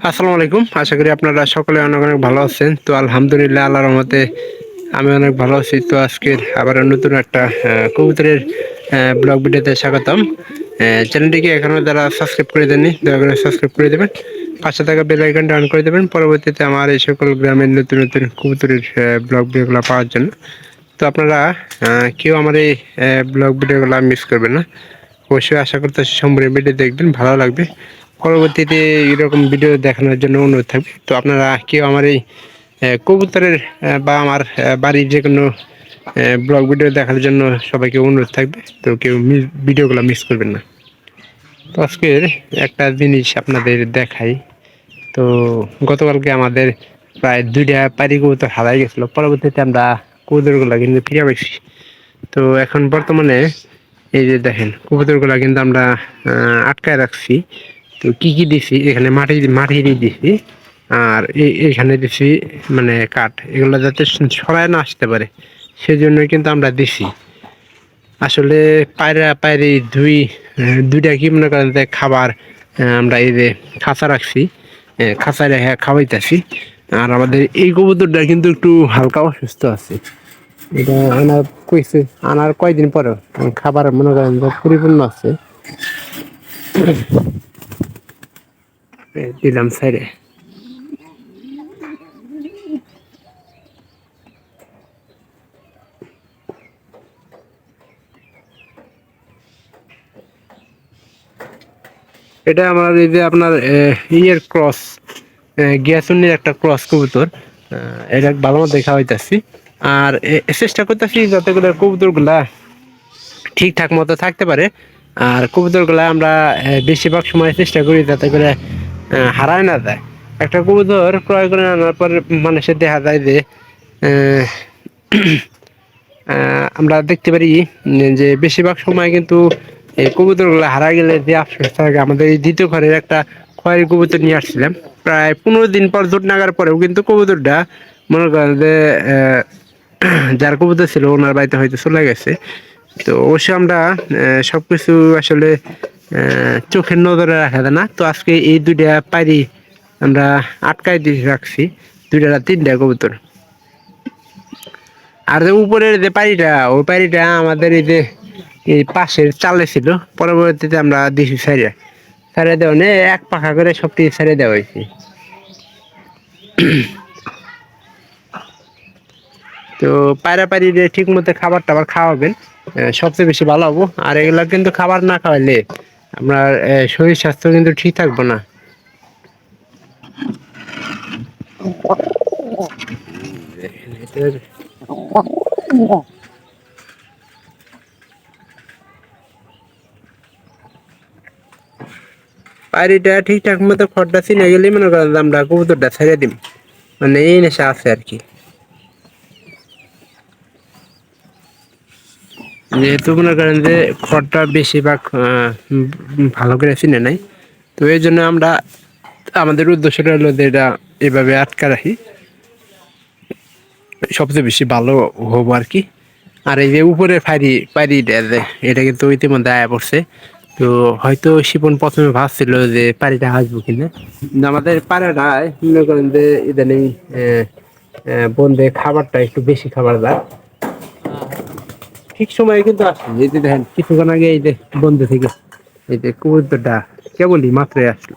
আসসালামু আলাইকুম। আশা করি আপনারা সকলে অনেক অনেক ভালো আছেন। তো আলহামদুলিল্লাহ আল্লাহর রহমতে আমি অনেক ভালো আছি। তো আজকের আবার নতুন একটা কবুতরের ব্লগ ভিডিওতে স্বাগতম। চ্যানেলটিকে এখনও যারা সাবস্ক্রাইব করে দেননি দয়া করে সাবস্ক্রাইব করে দেবেন, পাশে থাকা বেল আইকনটা অন করে দেবেন পরবর্তীতে আমার এই সকল গ্রামের নতুন নতুন কবুতরের ব্লগ ভিডিওগুলো পাওয়ার জন্য। তো আপনারা কেউ আমার এই ব্লগ ভিডিওগুলো মিস করবেন না। অবশ্যই আশা করতেছি সম্পূর্ণ ভিডিও দেখবেন, ভালো লাগবে। পরবর্তীতে এরকম ভিডিও দেখানোর জন্য অনুরোধ থাকবে। তো আপনারা কেউ আমার এই কবুতরের বা আমার বাড়ির যে কোনো ব্লগ ভিডিও দেখার জন্য সবাইকে অনুরোধ থাকবে। তো কেউ ভিডিওগুলো মিস করবেন না। তো আজকের একটা জিনিস আপনাদের দেখাই। তো গতকালকে আমাদের প্রায় 2টা পায়রি কবুতর হারাই গেছিলো। পরবর্তীতে আমরা কবুতরগুলো কিন্তু ফিরে পাইছি। তো এখন বর্তমানে এই যে দেখেন কবুতরগুলো কিন্তু আমরা আটকায় রাখছি। তো কি কি দিছি এখানে মাটি দিছি, আর এইখানে দিছি মানে কাঠ, এগুলো যাতে সরায় না আসতে পারে সেজন্যই কিন্তু আমরা দিছি। আসলে পায়রা পায়রি দুইটা কি মনে করেন যে খাবার আমরা এই যে খাঁচা রাখছি, খাঁচায় রেখে খাওয়াইতেছি। আর আমাদের এই কবুতরটা কিন্তু একটু হালকা অসুস্থ আছে। এটা আনার কইছে, আনার কয়দিন পরে খাবার মনে করেন যে পরিপূর্ণ আছে। দিলাম সাইডে। এটা আমার এই যে আপনার ইয়ের ক্রস, গ্যাসুনির একটা ক্রস কবুতর। এটা ভালো মতো দেখা হইতাছি। আর চেষ্টা করতেছি যাতে করে কবুতরগুলা ঠিকঠাক মতো থাকতে পারে। আর কবুতরগুলা আমরা বেশিরভাগ সময় চেষ্টা করি যাতে করে হারায় না যায়। একটা কবুতর ক্রয় করে আনার পর মানুষের দেখা যায় যে আমরা দেখতে পারি যে বেশিরভাগ সময় কিন্তু এই কবুতরগুলো হারা গেলে যে আফসোস থাকে। আমাদের এই দ্বিতীয় ঘরের একটা খয়েরি কবুতর নিয়ে আসছিলাম, প্রায় 15 দিন পর জোট নাগার পরেও কিন্তু কবুতরটা মনে করেন যে যার কবুতর ছিল ওনার বাড়িতে হয়তো চলে গেছে। তো অবশ্যই আমরা সব কিছু আসলে চোখের নজরে রাখা যায় না। তো আজকে এই 2টা পায়রি আমরা আটকায় দিয়ে রাখছি, 2টা না 3টা কবুতর। আর যে উপরের যে পায়রিটা, ওই পায়রিটা আমাদের এই যে এই পাশের চালে ছিল, পরবর্তীতে আমরা দিছি সাইডে সাইডে দেওয়া নেই, এক পাখা করে সবটি সাইডে দেওয়া হয়েছে। তো পায়রা পায়রি ঠিক মতো খাবার টাবার খাওয়াবেন, সবচেয়ে বেশি ভালো হবো। আর এগুলা কিন্তু খাবার না খাওয়াইলে আপনার শরীর স্বাস্থ্য কিন্তু ঠিক থাকবো না। পায়রিটা ঠিকঠাক মতো খড়টা চিনে গেলেই মনে করেন আমরা কবুতরটা ছেড়ে দিই, মানে এই নেশা আছে আর কি। যেহেতু মনে করেন যে খড়টা বেশিরভাগ ভালো করে চিনে নাই, তো এই জন্য আমরা আমাদের উদ্দেশ্যটা হলো যে এটা এভাবে আটকা রাখি, সবচেয়ে বেশি ভালো হবো আর কি। আর এই যে উপরে পায়রিটা এটা কিন্তু ইতিমধ্যে আয়া পড়ছে। তো হয়তো শিপন প্রথমে ভাবছিল যে পায়রিটা আসবো কিনা, কিন্তু আমাদের পায়রাটায় মনে করেন যে ইদানিং বন্ধে খাবারটা একটু বেশি খাবার দেয়, ঠিক সময়ে কিন্তু আসে। এই যে দেখেন কিছুক্ষণ আগে এই যে বন্ধ থেকে এই যে কবুতরটা কেবলই মাত্রই আসলো।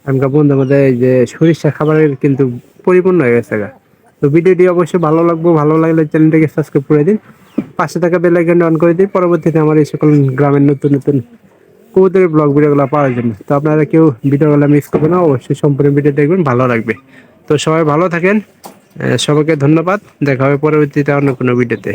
এখনকার বন্ধুর মধ্যে এই যে সরিষা খাবারের কিন্তু পরিপূর্ণ হয়ে গেছে গা। তো ভিডিওটি অবশ্যই ভালো লাগবে, ভালো লাগলে চ্যানেলটাকে সাবস্ক্রাইব করে দিন, পাশে থাকা বেল আইকনটা অন করে দিন পরবর্তীতে আমার এই সকল গ্রামের নতুন নতুন কবুতরের ব্লগ ভিডিওগুলো পাওয়ার জন্য। তো আপনারা কেউ ভিডিওগুলো মিস করবেন না, অবশ্যই সম্পূর্ণ ভিডিও দেখবেন, ভালো লাগবে। তো সবাই ভালো থাকেন, সবাইকে ধন্যবাদ। দেখা হবে পরবর্তীতে অন্য কোনো ভিডিওতে।